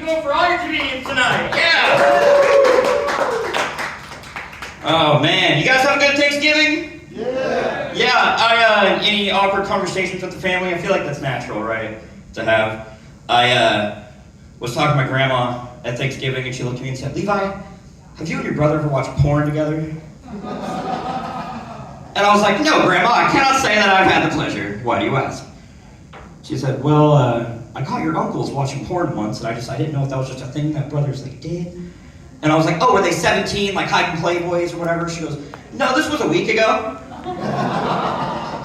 go for all your comedians tonight. Yeah. Oh man, you guys have a good Thanksgiving? Yeah. Yeah. Any awkward conversations with the family? I feel like that's natural, right? To have. I was talking to my grandma at Thanksgiving, and she looked at me and said, "Levi, have you and your brother ever watched porn together?" And I was like, "No, Grandma, I cannot say that I've had the pleasure. Why do you ask?" She said, "Well, I caught your uncles watching porn once, and I didn't know if that was just a thing that brothers like did." And I was like, "Oh, were they 17, like hiding Playboys or whatever?" She goes, "No, this was a week ago."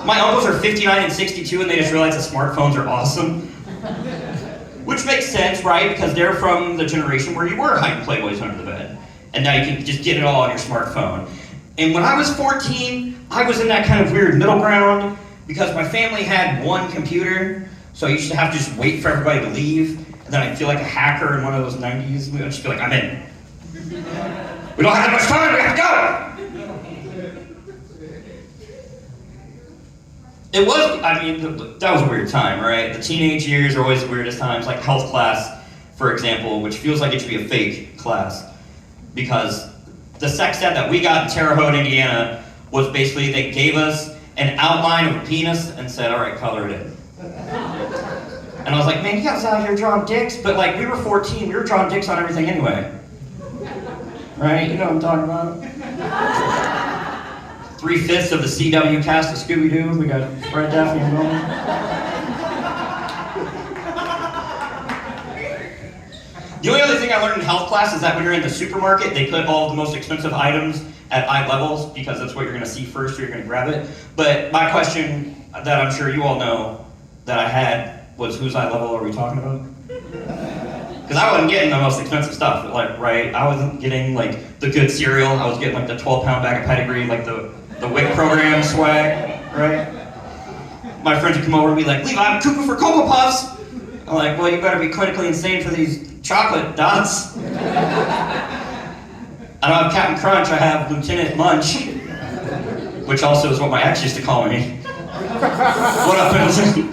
My uncles are 59 and 62, and they just realized that smartphones are awesome. Which makes sense, right? Because they're from the generation where you were hiding Playboys under the bed. And now you can just get it all on your smartphone. And when I was 14, I was in that kind of weird middle ground because my family had one computer, so I used to have to just wait for everybody to leave, and then I'd feel like a hacker in one of those 90s. I'd just be like, "I'm in. We don't have that much time, we have to go!" It was, that was a weird time, right? The teenage years are always the weirdest times, like health class, for example, which feels like it should be a fake class. Because the sex ed that we got in Terre Haute, Indiana, was basically they gave us an outline of a penis and said, "All right, color it in." And I was like, "Man, you guys out here drawing dicks?" But like, we were 14, we were drawing dicks on everything anyway. Right? You know what I'm talking about? 3/5 of the CW cast of Scooby-Doo. We got Fred, Daphne, and Wilma. The only other thing I learned in health class is that when you're in the supermarket, they put all the most expensive items at eye levels because that's what you're going to see first, or you're going to grab it. But my question that I'm sure you all know that I had was, whose eye level are we talking about? Because I wasn't getting the most expensive stuff, like, right? I wasn't getting like the good cereal. I was getting like the 12-pound bag of pedigree, like the WIC program swag, right? My friends would come over and be like, "Levi, I'm cuckoo for Cocoa Puffs." I'm like, "Well, you better be clinically insane for these chocolate dots." I don't have Captain Crunch, I have Lieutenant Munch, which also is what my ex used to call me. What up, Pendleton?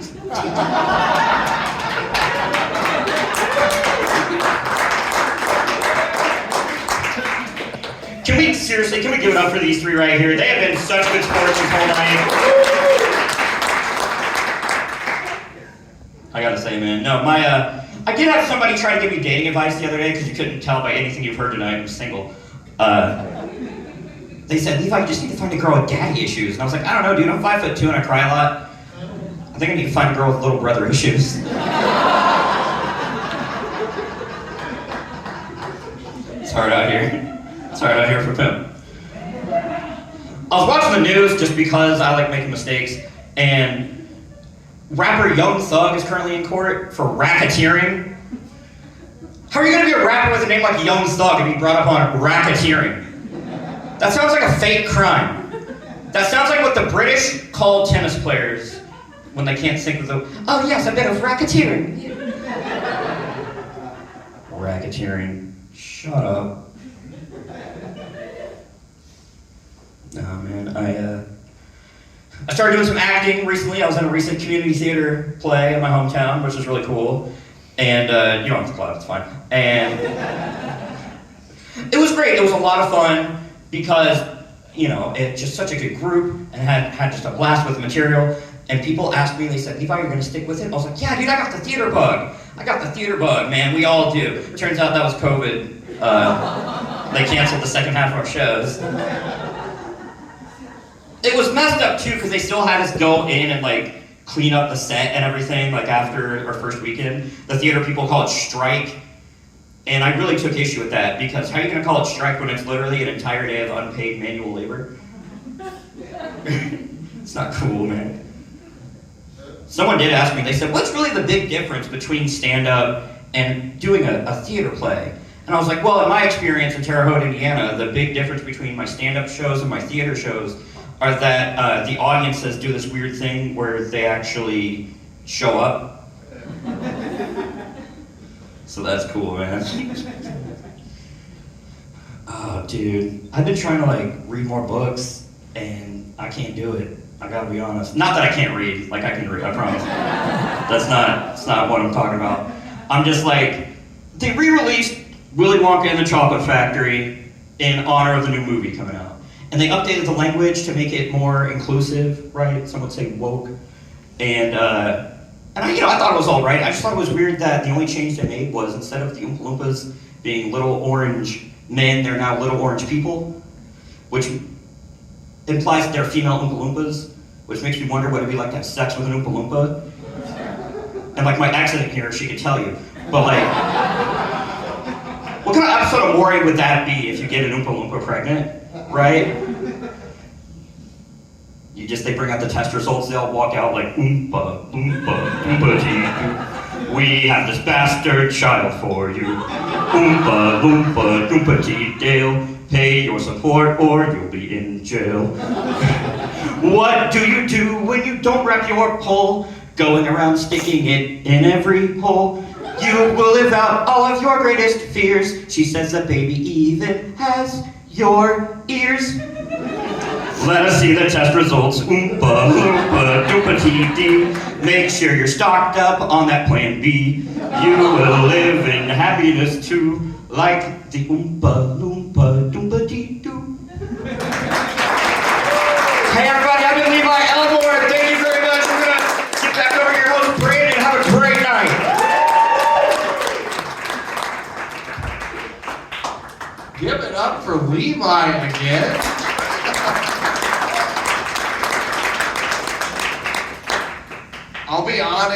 Can we give it up for these three right here? They have been such good sports this whole night. I gotta say, man, no, I did have somebody try to give me dating advice the other day, because you couldn't tell by anything you've heard tonight, I'm single. They said, "Levi, you just need to find a girl with daddy issues." And I was like, "I don't know, dude, I'm 5'2" and I cry a lot. I think I need to find a girl with little brother issues." It's hard out here. It's hard out here for Pimp. I was watching the news just because I like making mistakes, and rapper Young Thug is currently in court for racketeering. How are you gonna be a rapper with a name like Young Thug and be brought up on racketeering? That sounds like a fake crime. That sounds like what the British call tennis players when they can't think of the, "Oh yes, a bit of racketeering." Racketeering. Shut up. No, man, I started doing some acting recently. I was in a recent community theater play in my hometown, which is really cool. And you don't have to clap, it's fine. And it was great. It was a lot of fun because, you know, it's just such a good group and had just a blast with the material. And people asked me, they said, "Levi, you're gonna stick with it?" I was like, "Yeah, dude, I got the theater bug. I got the theater bug, man. We all do." It turns out that was COVID. They canceled the second half of our shows. It was messed up too, because they still had us go in and like clean up the set and everything, like after our first weekend. The theater people call it strike. And I really took issue with that, because how are you gonna call it strike when it's literally an entire day of unpaid manual labor? It's not cool, man. Someone did ask me, they said, "What's really the big difference between stand-up and doing a theater play?" And I was like, well, in my experience in Terre Haute, Indiana, the big difference between my stand-up shows and my theater shows are that the audiences do this weird thing where they actually show up. So that's cool, man. Oh, dude. I've been trying to like read more books, and I can't do it. I gotta be honest. Not that I can't read. Like, I can read, I promise. That's not what I'm talking about. I'm just like, they re-released Willy Wonka and the Chocolate Factory in honor of the new movie coming out. And they updated the language to make it more inclusive, right? Some would say woke. And I thought it was all right. I just thought it was weird that the only change they made was instead of the Oompa Loompas being little orange men, they're now little orange people, which implies that they're female Oompa Loompas, which makes me wonder what it'd be like to have sex with an Oompa Loompa. And like my accident here, she could tell you. But like, what kind of episode of Maury would that be if you get an Oompa Loompa pregnant, right? They bring out the test results, they all walk out like, Oompa, Oompa, Oompa-dee. We have this bastard child for you. Oompa, Loompa, Oompa-dee-dale. Pay your support or you'll be in jail. What do you do when you don't wrap your pole? Going around sticking it in every hole. You will live out all of your greatest fears. She says the baby even has your ears. Let us see the test results. Oompa, loompa, doompa-dee-dee. Make sure you're stocked up on that plan B. You will live in happiness too, like the Oompa, loompa, doompa-dee-doo. Hey everybody, I've been Levi Elmore. Thank you very much. We're gonna get back over to your host, Brandon. Have a great night. Give it up for Levi again. I'll be honest.